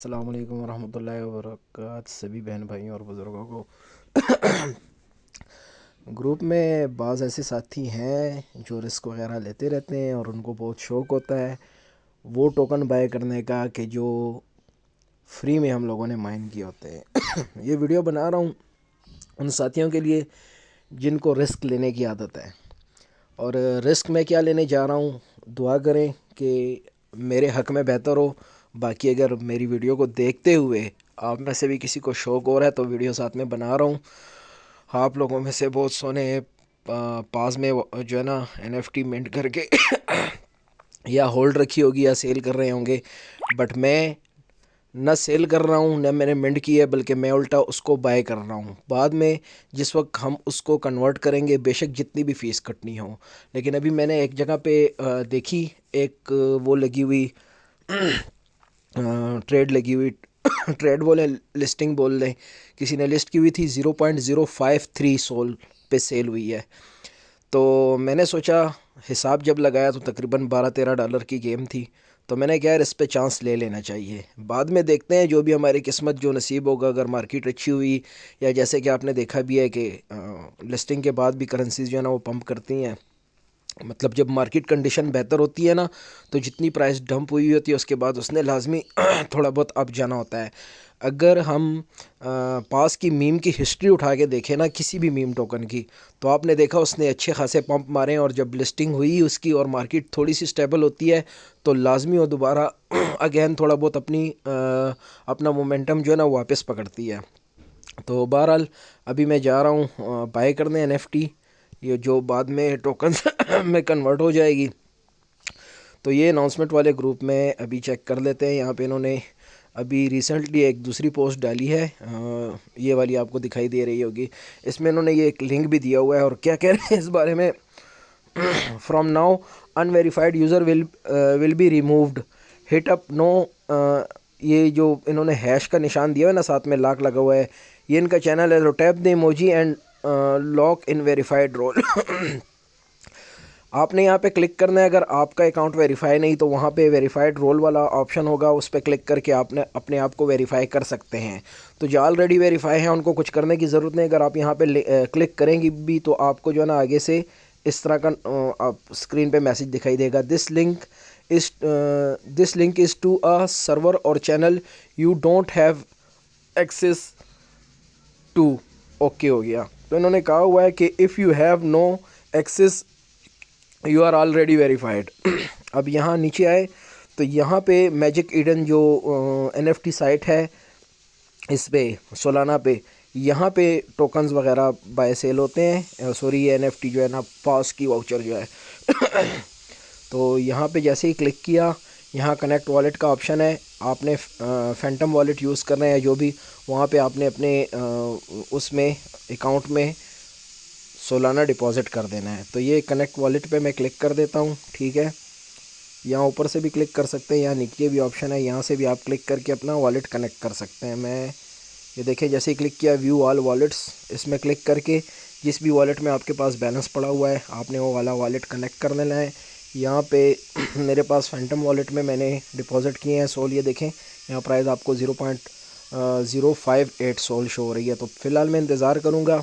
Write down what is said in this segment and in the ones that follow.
अस्सलाम वालेकुम रहमतुल्लाहि व बरकातहू सभी बहन भाइयों और बुज़ुर्गों को। ग्रुप में बाज़ ऐसे साथी हैं जो रिस्क वगैरह लेते रहते हैं और उनको बहुत शौक़ होता है वो टोकन बाय करने का कि जो फ्री में हम लोगों ने माइन किए होते हैं। ये वीडियो बना रहा हूँ उन साथियों के लिए जिनको रिस्क लेने की आदत है। और रिस्क में क्या लेने जा रहा हूँ, दुआ करें कि मेरे हक़ में बेहतर हो। बाकी अगर मेरी वीडियो को देखते हुए आप में से भी किसी को शौक़ हो रहा है तो वीडियो साथ में बना रहा हूँ। आप लोगों में से बहुत सोने पास में जो है ना NFT मिंट करके या होल्ड रखी होगी या सेल कर रहे होंगे, बट मैं न सेल कर रहा हूँ न मैंने मिंट की है, बल्कि मैं उल्टा उसको बाय कर रहा हूँ। बाद में जिस वक्त हम उसको कन्वर्ट करेंगे बेशक जितनी भी फ़ीस कटनी हो। लेकिन अभी मैंने एक जगह पे देखी, एक वो लगी हुई ट्रेड लगी हुई ट्रेड बोले लिस्टिंग बोल लें, किसी ने लिस्ट की हुई थी 0.053 सोल पे सेल हुई है। तो मैंने सोचा, हिसाब जब लगाया तो तकरीबन 12-13 डॉलर की गेम थी। तो मैंने क्या यार इस पे चांस ले लेना चाहिए, बाद में देखते हैं जो भी हमारी किस्मत जो नसीब होगा। अगर मार्केट अच्छी हुई या जैसे कि आपने देखा भी है कि लिस्टिंग के बाद भी करेंसीज जो है ना वो पंप करती हैं, मतलब जब मार्केट कंडीशन बेहतर होती है ना तो जितनी प्राइस डंप हुई होती है उसके बाद उसने लाजमी थोड़ा बहुत अप जाना होता है। अगर हम पास की मीम की हिस्ट्री उठा के देखें ना किसी भी मीम टोकन की, तो आपने देखा उसने अच्छे खासे पंप मारे और जब लिस्टिंग हुई उसकी और मार्केट थोड़ी सी स्टेबल होती है तो लाजमी वो दोबारा अगेन थोड़ा बहुत अपना मोमेंटम जो है ना वापस पकड़ती है। तो बहरहाल अभी मैं जा रहा हूँ बाय करने NFT, ये जो बाद में टोकन में कन्वर्ट हो जाएगी। तो ये अनाउंसमेंट वाले ग्रुप में अभी चेक कर लेते हैं। यहाँ पे इन्होंने अभी रिसेंटली एक दूसरी पोस्ट डाली है, ये वाली आपको दिखाई दे रही होगी। इसमें इन्होंने ये एक लिंक भी दिया हुआ है और क्या कह रहे हैं इस बारे में। From now unverified user will be removed, hit up no. ये जो इन्होंने हैश का निशान दिया है ना साथ में लाख लगा हुआ है, ये इनका चैनल है। तो tap the emoji and lock in verified role. आपने यहाँ पे क्लिक करना है, अगर आपका अकाउंट वेरीफाई नहीं तो वहाँ पे वेरीफाइड रोल वाला ऑप्शन होगा, उस पर क्लिक करके आपने अपने आप को वेरीफाई कर सकते हैं। तो जो ऑलरेडी वेरीफाई हैं उनको कुछ करने की ज़रूरत नहीं। अगर आप यहाँ पे क्लिक करेंगे भी तो आपको जो है ना आगे से इस तरह का आप स्क्रीन पे मैसेज दिखाई देगा, this link is to a server और channel you don't have access to. Okay हो गया। तो इन्होंने कहा हुआ है कि if you have no access you are already verified. अब यहाँ नीचे आए तो यहाँ पे मैजिक ईडन जो NFT साइट है, इस पे सोलाना पे यहाँ पे टोकन्स वगैरह बाय सेल होते हैं। सॉरी, ये NFT जो है ना पास की वाउचर जो है। तो यहाँ पे जैसे ही क्लिक किया, यहाँ कनेक्ट वॉलेट का ऑप्शन है। आपने फैंटम वॉलेट यूज़ करना है जो भी, वहाँ पे आपने अपने उसमें अकाउंट में सोलाना डिपॉज़िट कर देना है। तो ये कनेक्ट वॉलेट पे मैं क्लिक कर देता हूँ, ठीक है। यहाँ ऊपर से भी क्लिक कर सकते हैं, यहाँ नीचे भी ऑप्शन है, यहाँ से भी आप क्लिक करके अपना वॉलेट कनेक्ट कर सकते हैं। मैं ये देखिए जैसे ही क्लिक किया व्यू ऑल वॉलेट्स, इसमें क्लिक करके जिस भी वॉलेट में आपके पास बैलेंस पड़ा हुआ है आपने वो वाला वॉलेट कनेक्ट कर लेना है। यहाँ पे मेरे पास फैंटम वॉलेट में मैंने डिपॉज़िट किए हैं सोल, ये देखें यहाँ प्राइस आपको 0.058 सोल शो हो रही है। तो फ़िलहाल मैं इंतज़ार करूँगा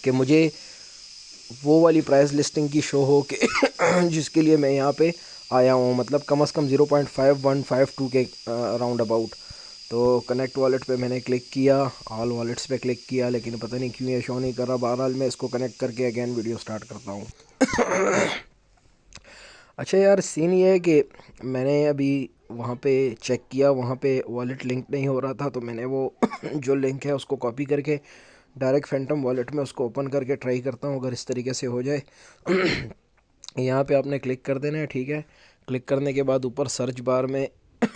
कि मुझे वो वाली प्राइस लिस्टिंग की शो हो के जिसके लिए मैं यहाँ पे आया हूँ, मतलब कम से कम 0.5152 के राउंड अबाउट। तो कनेक्ट वॉलेट पे मैंने क्लिक किया, ऑल वॉलेट्स पे क्लिक किया, लेकिन पता नहीं क्यों ये शो नहीं कर रहा। बहरहाल मैं इसको कनेक्ट करके अगेन वीडियो स्टार्ट करता हूँ। अच्छा यार, सीन ये है कि मैंने अभी वहाँ पे चेक किया, वहाँ पे वॉलेट लिंक नहीं हो रहा था, तो मैंने वो जो लिंक है उसको कॉपी करके डायरेक्ट फैंटम वॉलेट में उसको ओपन करके ट्राई करता हूँ अगर इस तरीके से हो जाए। यहाँ पे आपने क्लिक कर देना है, ठीक है। क्लिक करने के बाद ऊपर सर्च बार में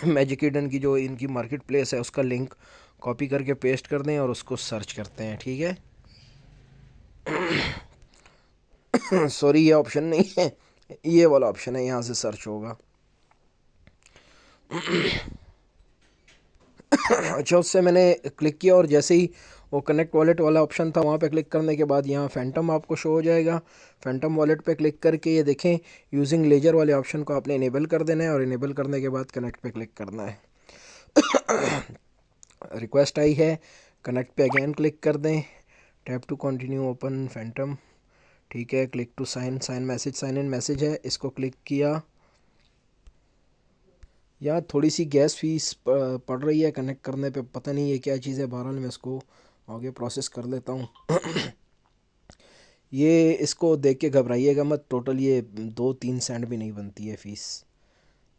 मैजिक ईडन की जो इनकी मार्केट प्लेस है उसका लिंक कॉपी करके पेस्ट कर दें और उसको सर्च करते हैं, ठीक है। सॉरी, ये ऑप्शन नहीं है, ये वाला ऑप्शन है, यहाँ से सर्च होगा। अच्छा, उससे मैंने क्लिक किया और जैसे ही वो कनेक्ट वॉलेट वाला ऑप्शन था वहाँ पे क्लिक करने के बाद यहाँ फैंटम आपको शो हो जाएगा। फैंटम वॉलेट पे क्लिक करके ये देखें यूजिंग लेजर वाले ऑप्शन को आपने इनेबल कर देना है और इनेबल करने के बाद कनेक्ट पे क्लिक करना है। रिक्वेस्ट आई है, कनेक्ट पे अगेन क्लिक कर दें, tap to continue open Phantom, ठीक है। Click to sign message, sign in message है, इसको क्लिक किया। यार थोड़ी सी गैस फीस पड़ रही है कनेक्ट करने पे, पता नहीं ये क्या चीज़ है, बहरहाल मैं इसको आगे प्रोसेस कर लेता हूँ। ये इसको देख के घबराइएगा मत, टोटल ये 2-3 सेंट भी नहीं बनती है फ़ीस।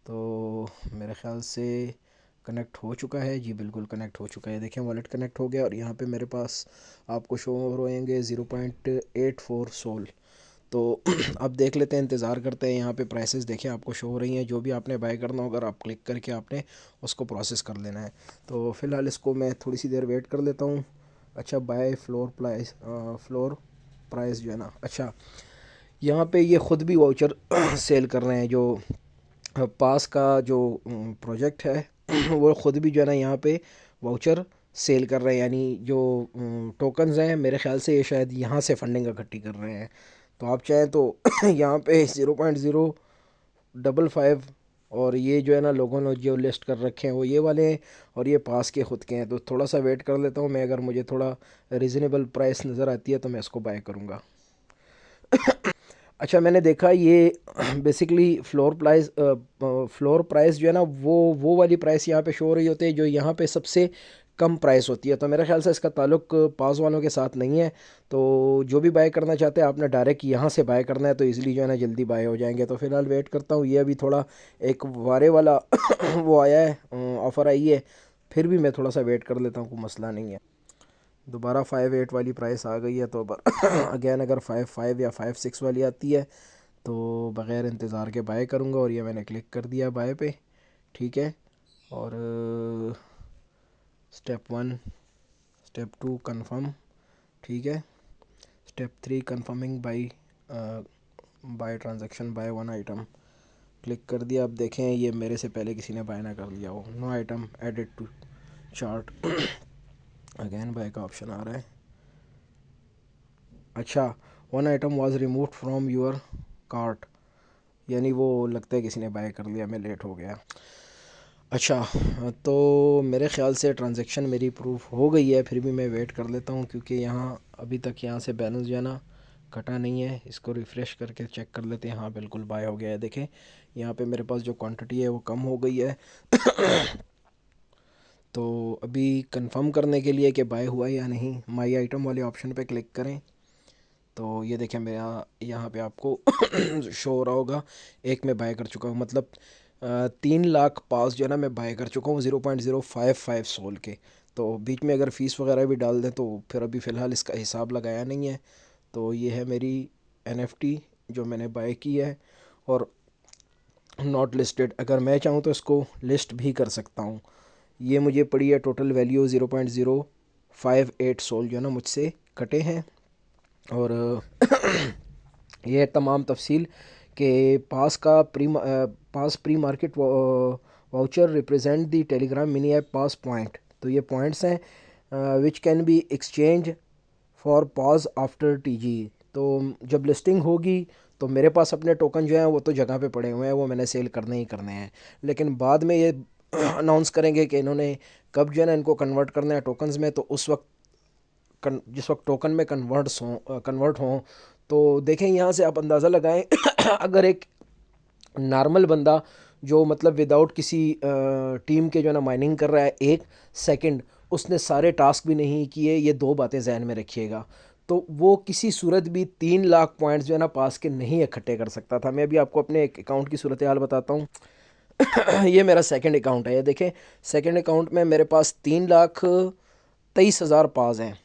तो मेरे ख़्याल से कनेक्ट हो चुका है जी, बिल्कुल कनेक्ट हो चुका है। देखें वॉलेट कनेक्ट हो गया और यहाँ पे मेरे पास आपको शो होएंगे 0.84 सोल। तो अब देख लेते हैं, इंतज़ार करते हैं। यहाँ पे प्राइसेस देखें आपको शो हो रही हैं, जो भी आपने बाय करना होगा आप क्लिक करके आपने उसको प्रोसेस कर लेना है। तो फ़िलहाल इसको मैं थोड़ी सी देर वेट कर लेता हूँ। अच्छा, बाय फ्लोर प्राइस जो है ना, अच्छा यहाँ पे ये ख़ुद भी वाउचर सेल कर रहे हैं। जो पास का जो प्रोजेक्ट है वो ख़ुद भी जो है ना यहाँ पे वाउचर सेल कर रहे हैं, यानी जो टोकन्स हैं मेरे ख़्याल से ये शायद यहाँ से फंडिंग इकट्ठी कर रहे हैं। तो आप चाहें तो यहाँ पे 0.055 और ये जो है ना लोगों ने जो लिस्ट कर रखे हैं वो ये वाले हैं और ये पास के ख़ुद के हैं। तो थोड़ा सा वेट कर लेता हूँ मैं, अगर मुझे थोड़ा रीज़नेबल प्राइस नज़र आती है तो मैं इसको बाय करूँगा। अच्छा, मैंने देखा ये बेसिकली फ्लोर प्राइस जो है ना वो वाली प्राइस यहाँ पे शो हो रही होती है जो यहाँ पे सबसे कम प्राइस होती है। तो मेरे ख्याल से इसका ताल्लुक पास वालों के साथ नहीं है। तो जो भी बाय करना चाहते हैं आपने डायरेक्ट यहाँ से बाय करना है, तो इजीली जो है ना जल्दी बाय हो जाएंगे। तो फ़िलहाल वेट करता हूँ, ये अभी थोड़ा एक वारे वाला वो आया है, ऑफ़र आई है, फिर भी मैं थोड़ा सा वेट कर लेता हूँ, कोई मसला नहीं है। दोबारा 5.8 वाली प्राइस आ गई है, तो अगेन अगर 5.5 या 5.6 वाली आती है तो बग़ैर इंतज़ार के बाय करूँगा। और ये मैंने क्लिक कर दिया बाय पे, ठीक है। और स्टेप 1, स्टेप 2 कंफर्म, ठीक है। Step 3 confirming buy transaction buy 1 item, click कर दिया। अब देखें ये मेरे से पहले किसी ने बाय ना कर लिया हो। No item added to cart, again buy का ऑप्शन आ रहा है। अच्छा, 1 item was removed from your cart, यानी वो लगता है किसी ने बाय कर लिया, मैं लेट हो गया। अच्छा, तो मेरे ख़्याल से ट्रांजैक्शन मेरी प्रूफ हो गई है, फिर भी मैं वेट कर लेता हूँ क्योंकि यहाँ अभी तक यहाँ से बैलेंस जो है ना कटा नहीं है। इसको रिफ़्रेश करके चेक कर लेते हैं। हाँ बिल्कुल बाय हो गया है, देखें यहाँ पे मेरे पास जो क्वांटिटी है वो कम हो गई है। तो अभी कंफर्म करने के लिए कि बाय हुआ है या नहीं, माई आइटम वाले ऑप्शन पे क्लिक करें। तो ये देखें मेरा यहाँ पे आपको शो हो रहा होगा, एक मैं बाय कर चुका हूँ, मतलब 3 लाख पास जो है ना मैं बाय कर चुका हूँ 0.055 सोल के। तो बीच में अगर फ़ीस वगैरह भी डाल दें तो फिर अभी फ़िलहाल इसका हिसाब लगाया नहीं है। तो ये है मेरी NFT जो मैंने बाय की है और नॉट लिस्टेड। अगर मैं चाहूँ तो इसको लिस्ट भी कर सकता हूँ। ये मुझे पड़ी है टोटल वैल्यू 0.058 सोल जो है ना मुझसे कटे हैं। और ये तमाम तफसील के पास pre market voucher represent the Telegram mini app pass point. तो ये पॉइंट्स हैं which can be exchange for pass after TG। तो जब लिस्टिंग होगी तो मेरे पास अपने टोकन जो हैं वो तो जगह पे पड़े हुए हैं, वो मैंने सेल करने ही करने हैं, लेकिन बाद में ये अनाउंस करेंगे कि इन्होंने कब जो है ना इनको कन्वर्ट करना है टोकन्स में। तो उस वक्त जिस वक्त टोकन में कन्वर्ट हों तो देखें यहाँ से आप अंदाज़ा लगाएं अगर एक नॉर्मल बंदा जो मतलब विदाउट किसी टीम के जो है ना माइनिंग कर रहा है 1 सेकंड, उसने सारे टास्क भी नहीं किए, ये 2 बातें जहन में रखिएगा, तो वो किसी सूरत भी 3 लाख पॉइंट्स जो है ना पास के नहीं इकट्ठे कर सकता था। मैं अभी आपको अपने एक अकाउंट की सूरत हाल बताता हूँ। ये मेरा सेकंड अकाउंट है, ये देखें सेकंड अकाउंट में मेरे पास 3,23,000 पास हैं।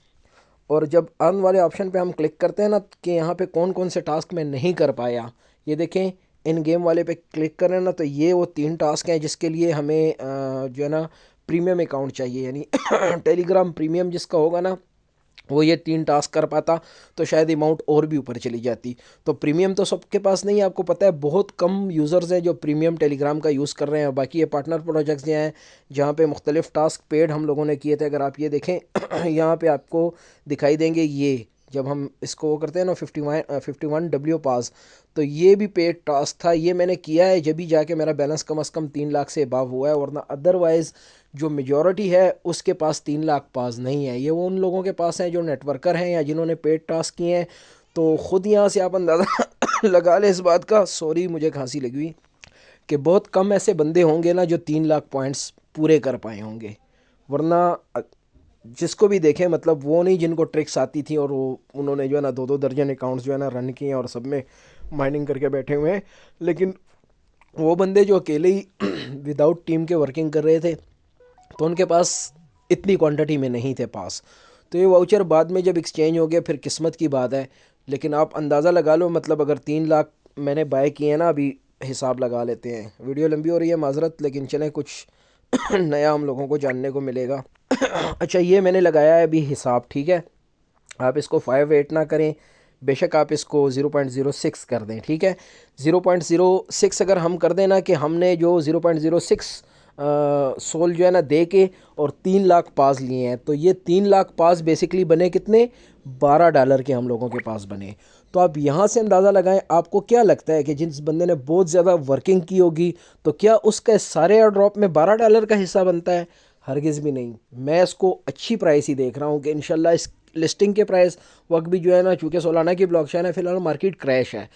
और जब अर्न वाले ऑप्शन पे हम क्लिक करते हैं ना कि यहाँ पे कौन कौन से टास्क मैं नहीं कर पाया, ये देखें इन गेम वाले पे क्लिक करें ना तो ये वो 3 टास्क हैं जिसके लिए हमें जो है ना प्रीमियम अकाउंट चाहिए, यानी टेलीग्राम प्रीमियम जिसका होगा ना वो ये 3 टास्क कर पाता तो शायद अमाउंट और भी ऊपर चली जाती। तो प्रीमियम तो सबके पास नहीं है, आपको पता है बहुत कम यूज़र्स हैं जो प्रीमियम टेलीग्राम का यूज़ कर रहे हैं। बाकी ये पार्टनर प्रोजेक्ट्स जो हैं जहाँ पे मुख्तलिफ़ टास्क पेड हम लोगों ने किए थे, अगर आप ये देखें यहाँ पे आपको दिखाई देंगे ये जब हम इसको वो करते हैं ना 51 पास, तो ये भी पेड टास्क था। ये मैंने किया है जब भी जाके मेरा बैलेंस कम से कम 3 लाख से अबव हुआ है, वरना अदरवाइज़ जो मेजॉरिटी है उसके पास 3 लाख पास नहीं है। ये वो उन लोगों के पास हैं जो नेटवर्कर हैं या जिन्होंने पेड टास्क किए हैं। तो ख़ुद यहाँ से आप अंदाज़ा लगा लें इस बात का, सॉरी मुझे खांसी लगी हुई, कि बहुत कम ऐसे बंदे होंगे ना जो 3 लाख पॉइंट्स पूरे कर पाए होंगे। वरना जिसको भी देखें, मतलब वो नहीं जिनको ट्रिक्स आती थी और वो उन्होंने जो है ना 2-2 दर्जन अकाउंट्स जो है ना रन किए और सब में माइनिंग करके बैठे हुए हैं। लेकिन वो बंदे जो अकेले ही विदाउट टीम के वर्किंग कर रहे थे, तो उनके पास इतनी क्वांटिटी में नहीं थे पास। तो ये वाउचर बाद में जब एक्सचेंज हो गया फिर किस्मत की बात है। लेकिन आप अंदाज़ा लगा लो, मतलब अगर 3 लाख मैंने बाय किए हैं ना, अभी हिसाब लगा लेते हैं, वीडियो लंबी हो रही है माजरत, लेकिन चलें कुछ नया हम लोगों को जानने को मिलेगा। अच्छा, ये मैंने लगाया है अभी हिसाब, ठीक है। आप इसको 5-8 ना करें, बेशक आप इसको 0.06 कर दें, ठीक है। 0.06 अगर हम कर दें ना, कि हमने जो 0.06 सोल जो है ना दे के और 3 लाख पास लिए हैं, तो ये 3 लाख पास बेसिकली बने कितने, $12 के हम लोगों के पास बने। तो आप यहाँ से अंदाज़ा लगाएं, आपको क्या लगता है कि जिस बंदे ने बहुत ज़्यादा वर्किंग की होगी, तो क्या उसका सारे एयर ड्रॉप में $12 का हिस्सा बनता है? हरगिज़ भी नहीं। मैं इसको अच्छी प्राइस ही देख रहा हूँ कि इंशाल्लाह इस लिस्टिंग के प्राइस वक्त भी जो है ना, चूँकि सोलाना की ब्लॉकचेन है, फिलहाल मार्केट क्रैश है।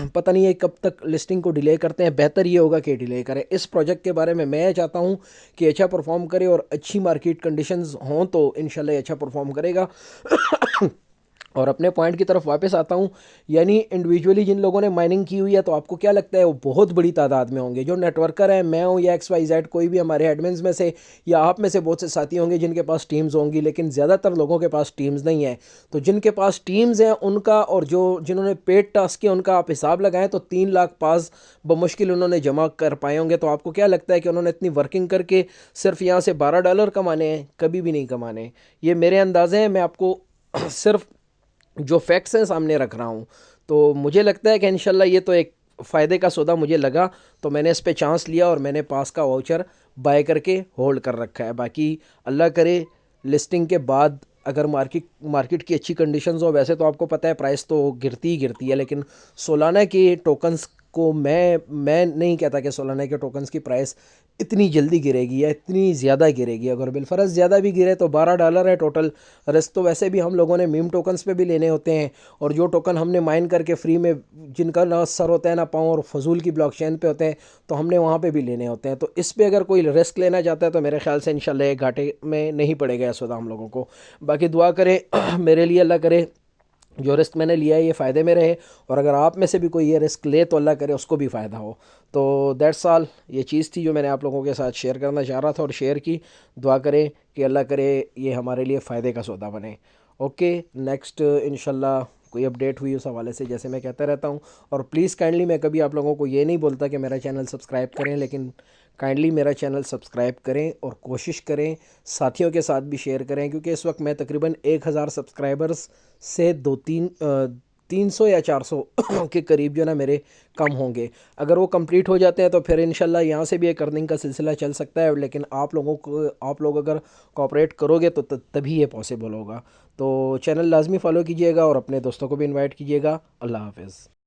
पता नहीं है कब तक लिस्टिंग को डिले करते हैं। बेहतर ये होगा कि डिले करें। इस प्रोजेक्ट के बारे में मैं चाहता हूँ कि अच्छा परफॉर्म करे और अच्छी मार्केट कंडीशंस हों, तो इंशाल्लाह ये अच्छा परफॉर्म करेगा। और अपने पॉइंट की तरफ वापस आता हूँ, यानी इंडिविजुअली जिन लोगों ने माइनिंग की हुई है, तो आपको क्या लगता है वो बहुत बड़ी तादाद में होंगे। जो नेटवर्कर हैं, मैं हूँ या XYZ, कोई भी हमारे एडमिन्स में से या आप में से बहुत से साथी होंगे जिनके पास टीम्स होंगी, लेकिन ज़्यादातर लोगों के पास टीम्स नहीं है। तो जिनके पास टीम्स हैं उनका, और जो जिन्होंने पेड टास्क किया उनका आप हिसाब लगाएं, तो 3 लाख पास बमुश्किल उन्होंने जमा कर पाए होंगे। तो आपको क्या लगता है कि उन्होंने इतनी वर्किंग करके सिर्फ यहाँ से $12 कमाने हैं? कभी भी नहीं कमाने। ये मेरे अंदाजे हैं, मैं आपको सिर्फ जो फैक्ट्स हैं सामने रख रहा हूँ। तो मुझे लगता है कि इंशाल्लाह ये तो एक फ़ायदे का सौदा मुझे लगा, तो मैंने इस पे चांस लिया और मैंने पास का वाउचर बाय करके होल्ड कर रखा है। बाकी अल्लाह करे लिस्टिंग के बाद अगर मार्केट की अच्छी कंडीशंस हो, वैसे तो आपको पता है प्राइस तो गिरती ही गिरती है, लेकिन सोलाना के टोकन्स को मैं नहीं कहता कि सोलाना के टोकन्स की प्राइस इतनी जल्दी गिरेगी या इतनी ज़्यादा गिरेगी। अगर बिलफर्ज ज़्यादा भी गिरे तो $12 है टोटल। रेस्ट तो वैसे भी हम लोगों ने मीम टोकन्स पे भी लेने होते हैं, और जो टोकन हमने माइन करके फ्री में, जिनका ना सर होता है ना पाँव और फजूल की ब्लॉकचेन पे होते हैं, तो हमने वहाँ पे भी लेने होते हैं। तो इस पे अगर कोई रिस्क लेना चाहता है तो मेरे ख्याल से इंशाल्लाह ये घाटे में नहीं पड़ेगा इस वक्त हम लोगों को। बाकी दुआ करें मेरे लिए, अल्लाह करे जो रिस्क मैंने लिया है ये फ़ायदे में रहे, और अगर आप में से भी कोई ये रिस्क ले तो अल्लाह करे उसको भी फ़ायदा हो। तो दैट्स ऑल, ये चीज़ थी जो मैंने आप लोगों के साथ शेयर करना चाह रहा था और शेयर की। दुआ करें कि अल्लाह करे ये हमारे लिए फ़ायदे का सौदा बने। ओके, नेक्स्ट इंशाल्लाह कोई अपडेट हुई उस हवाले से जैसे मैं कहता रहता हूँ। और प्लीज़ काइंडली, मैं कभी आप लोगों को ये नहीं बोलता कि मेरा चैनल सब्सक्राइब करें, लेकिन काइंडली मेरा चैनल सब्सक्राइब करें और कोशिश करें साथियों के साथ भी शेयर करें, क्योंकि इस वक्त मैं तकरीबन 1000 सब्सक्राइबर्स से 300 या 400 के करीब जो ना मेरे कम होंगे। अगर वो कंप्लीट हो जाते हैं तो फिर इंशाल्लाह यहाँ से भी एक अर्निंग का सिलसिला चल सकता है, लेकिन आप लोग अगर कोऑपरेट करोगे तो तभी ये पॉसिबल होगा। तो चैनल लाजमी फॉलो कीजिएगा और अपने दोस्तों को भी इनवाइट कीजिएगा। अल्लाह हाफ़िज़।